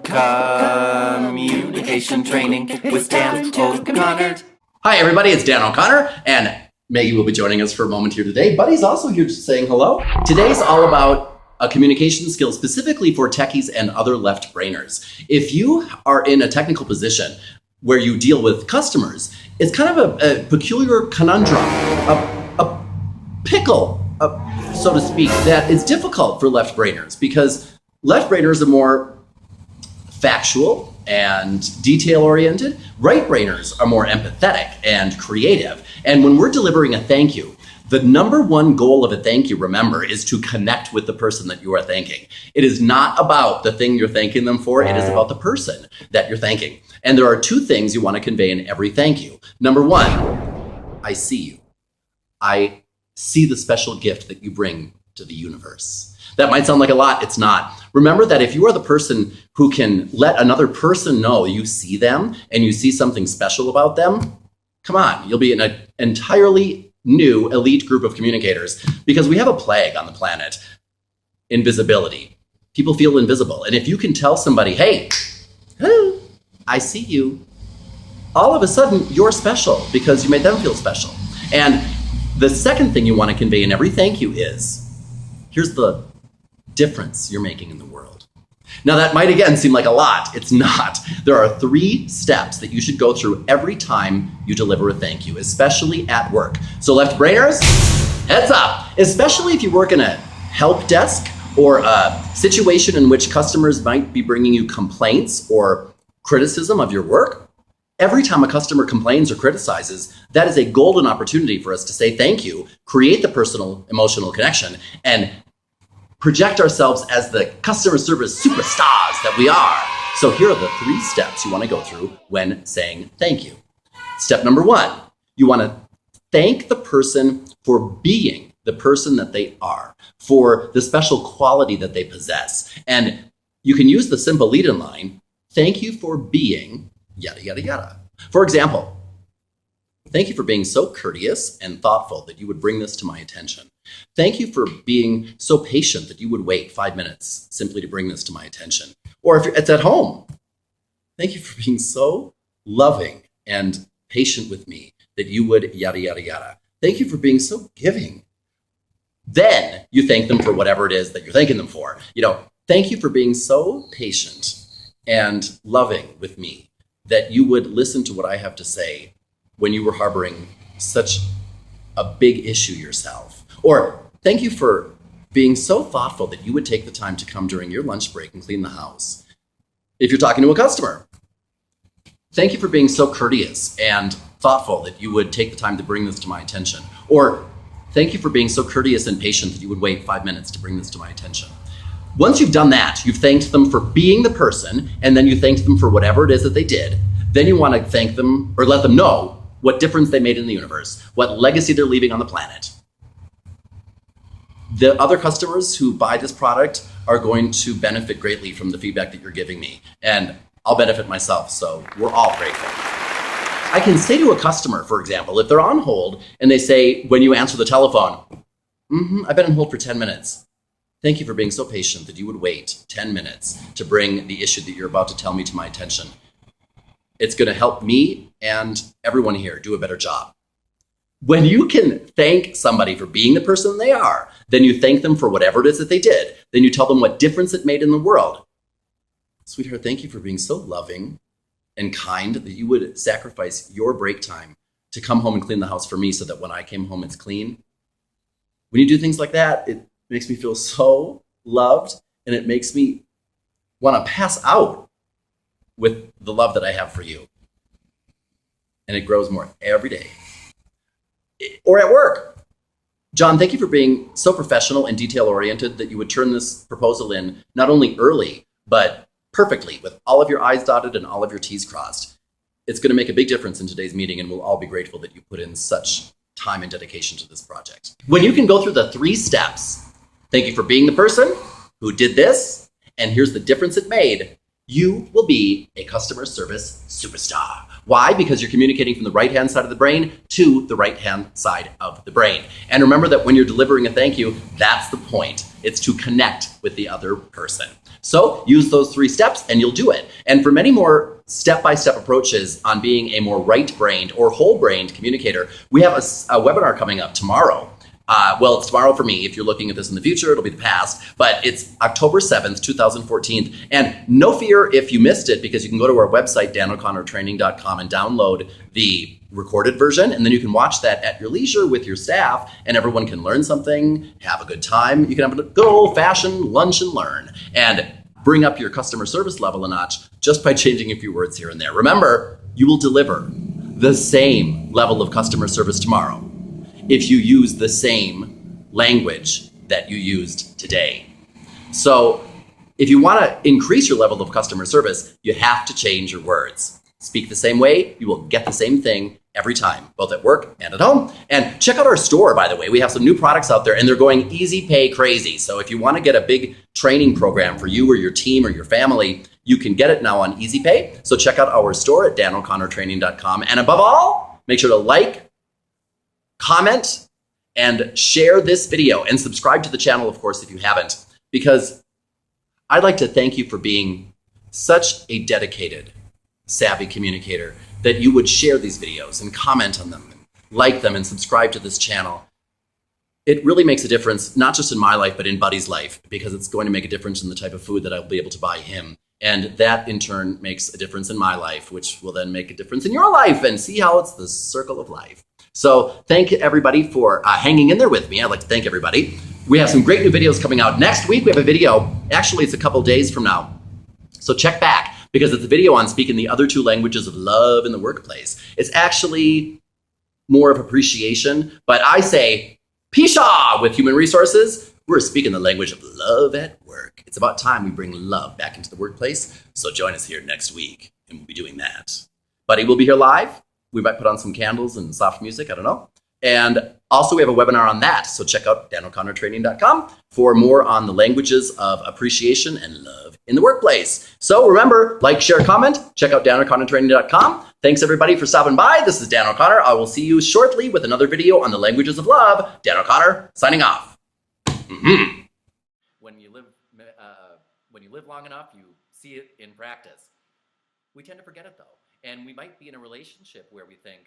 Communication training with Dan O'Connor. Hi, everybody. It's Dan O'Connor, and Maggie will be joining us for a moment here today. Buddy's also here saying hello. Today's all about a communication skill specifically for techies and other left brainers. If you are in a technical position where you deal with customers, it's kind of a peculiar conundrum, a pickle, so to speak, that is difficult for left brainers because left brainers are more factual and detail-oriented. Right brainers are more empathetic and creative. And when we're delivering a thank you, the number one goal of a thank you, remember, is to connect with the person that you are thanking. It is not about the thing you're thanking them for. It is about the person that you're thanking. And there are two things you want to convey in every thank you. Number one, I see you. I see the special gift that you bring to the universe. That might sound like a lot. It's not. Remember that if you are the person who can let another person know you see them and you see something special about them, come on, you'll be in an entirely new elite group of communicators, because we have a plague on the planet: invisibility. People feel invisible. And if you can tell somebody, hey, I see you, all of a sudden you're special because you made them feel special. And the second thing you want to convey in every thank you is, here's the difference you're making in the world. Now that might again seem like a lot. It's not. There are 3 steps that you should go through every time you deliver a thank you, especially at work. So left brainers, heads up, especially if you work in a help desk or a situation in which customers might be bringing you complaints or criticism of your work. Every time a customer complains or criticizes, that is a golden opportunity for us to say thank you, create the personal emotional connection, and project ourselves as the customer service superstars that we are. So here are the 3 steps you want to go through when saying thank you. Step number 1, you want to thank the person for being the person that they are, for the special quality that they possess. And you can use the simple lead-in line, thank you for being yada, yada, yada. For example, thank you for being so courteous and thoughtful that you would bring this to my attention. Thank you for being so patient that you would wait 5 minutes simply to bring this to my attention. Or if it's at home, thank you for being so loving and patient with me that you would yada, yada, yada. Thank you for being so giving. Then you thank them for whatever it is that you're thanking them for. Thank you for being so patient and loving with me that you would listen to what I have to say when you were harboring such a big issue yourself. Or thank you for being so thoughtful that you would take the time to come during your lunch break and clean the house. If you're talking to a customer, thank you for being so courteous and thoughtful that you would take the time to bring this to my attention. Or thank you for being so courteous and patient that you would wait 5 minutes to bring this to my attention. Once you've done that, you've thanked them for being the person, and then you thanked them for whatever it is that they did. Then you want to thank them or let them know what difference they made in the universe, what legacy they're leaving on the planet. The other customers who buy this product are going to benefit greatly from the feedback that you're giving me, and I'll benefit myself, so we're all grateful. I can say to a customer, for example, if they're on hold and they say, when you answer the telephone, I've been on hold for 10 minutes. Thank you for being so patient that you would wait 10 minutes to bring the issue that you're about to tell me to my attention. It's going to help me and everyone here do a better job. When you can thank somebody for being the person they are, then you thank them for whatever it is that they did. Then you tell them what difference it made in the world. Sweetheart, thank you for being so loving and kind that you would sacrifice your break time to come home and clean the house for me so that when I came home, it's clean. When you do things like that, it makes me feel so loved, and it makes me want to pass out with the love that I have for you. And it grows more every day. Or at work. John, thank you for being so professional and detail-oriented that you would turn this proposal in not only early, but perfectly, with all of your I's dotted and all of your T's crossed. It's going to make a big difference in today's meeting, and we'll all be grateful that you put in such time and dedication to this project. When you can go through the 3 steps, thank you for being the person who did this, and here's the difference it made, you will be a customer service superstar. Why? Because you're communicating from the right-hand side of the brain to the right-hand side of the brain. And remember that when you're delivering a thank you, that's the point. It's to connect with the other person. So use those 3 steps and you'll do it. And for many more step-by-step approaches on being a more right-brained or whole-brained communicator, we have a webinar coming up tomorrow. Well, it's tomorrow for me. If you're looking at this in the future, it'll be the past. But it's October 7th, 2014. And no fear if you missed it, because you can go to our website, danO'ConnorTraining.com, and download the recorded version. And then you can watch that at your leisure with your staff, and everyone can learn something, have a good time. You can have a good old-fashioned lunch and learn, and bring up your customer service level a notch just by changing a few words here and there. Remember, you will deliver the same level of customer service tomorrow if you use the same language that you used today. So if you want to increase your level of customer service, you have to change your words. Speak the same way, you will get the same thing every time, both at work and at home. And check out our store, by the way. We have some new products out there, and they're going easy pay crazy. So if you want to get a big training program for you or your team or your family, you can get it now on Easy Pay. So check out our store at danO'ConnorTraining.com. And above all, make sure to like, comment, and share this video, and subscribe to the channel, of course, if you haven't, because I'd like to thank you for being such a dedicated, savvy communicator that you would share these videos and comment on them, and like them, and subscribe to this channel. It really makes a difference, not just in my life, but in Buddy's life, because it's going to make a difference in the type of food that I'll be able to buy him. And that, in turn, makes a difference in my life, which will then make a difference in your life, and see how it's the circle of life. So thank everybody for hanging in there with me. I'd like to thank everybody. We have some great new videos coming out. Next week, we have a video. Actually, it's a couple days from now. So check back, because it's a video on speaking the other 2 languages of love in the workplace. It's actually more of appreciation, but I say, Pisha with human resources. We're speaking the language of love at work. It's about time we bring love back into the workplace. So join us here next week, and we'll be doing that. Buddy will be here live. We might put on some candles and soft music, I don't know. And also we have a webinar on that. So check out danO'ConnorTraining.com for more on the languages of appreciation and love in the workplace. So remember, like, share, comment. Check out danO'ConnorTraining.com. Thanks everybody for stopping by. This is Dan O'Connor. I will see you shortly with another video on the languages of love. Dan O'Connor signing off. Mm-hmm. When you live long enough, you see it in practice. We tend to forget it though. And we might be in a relationship where we think,